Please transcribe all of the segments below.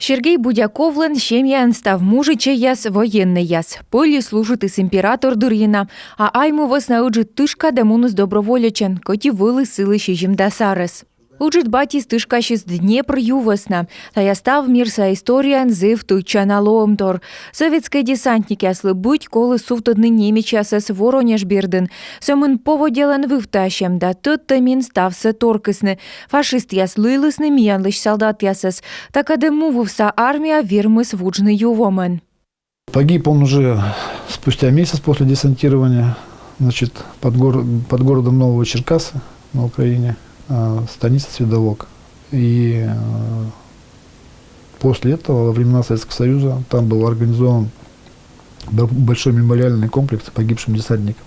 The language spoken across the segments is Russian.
Сергей Будяковлен щем'ян став мужиче яс воєнний яс. Полі служитис імператор Дур'їна, а айму веснауджит тишка демунус доброволячен, коті вили сили щежім дасарес. Уджит баті стишка шість Дніпр ювесна, та я став мірса історіян зив туйча на лоомтор. Совєтські десантники аслибуть, коли суфтодни німічі асес Воронеж бірден. Сьомин поводілен вивтащем, да тот тамін стався торкисне. Фашист яс лилисне міян лиш солдат ясес, та каде мувився армія вірмис вуджний ювомен. Погиб он уже спустя месяц после десантирования, значит, под городом Нового Черкассы на Украине, станица Свидовок. И после этого, во времена Советского Союза, там был организован большой мемориальный комплекс погибшим десантникам.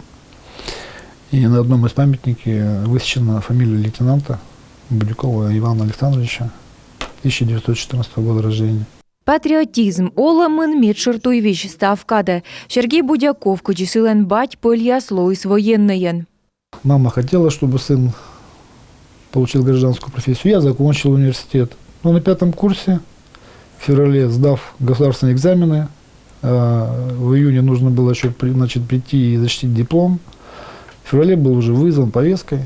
И на одном из памятников высечена фамилия лейтенанта Будякова Ивана Александровича, 1914 года рождения. Патріотизм оламин мідшертуйвіч став каде. Сергій Будяков, коді силен бать польяс лоїс воєннеєн. Мама хотела, чтобы сын получил гражданскую профессию. Я закончил университет. Но на 5 курсе, в феврале, сдав государственные экзамены, в июне нужно было еще прийти и защитить диплом. В феврале был уже вызван повесткой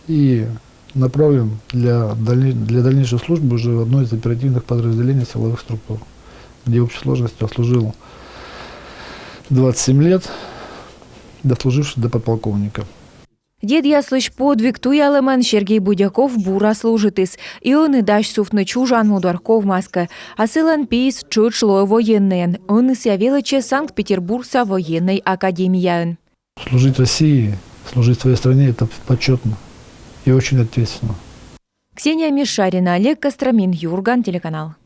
и направлен для дальнейшей службы уже в одно из оперативных подразделений силовых структур, где общей сложностью отслужил 27 лет, дослужившись до подполковника. Дід яслиш подвиг туй елемент Сергій Будяков бура служитис. І они даш суфтне чужан мударков маске. А силен піс чуть шло воєннен. Он ся величе Санкт-Петербургса военной академиян. Служить России, служить своей стране – это почетно и очень ответственно. Ксения Мишарина, Олег Костромин, Юрган, телеканал.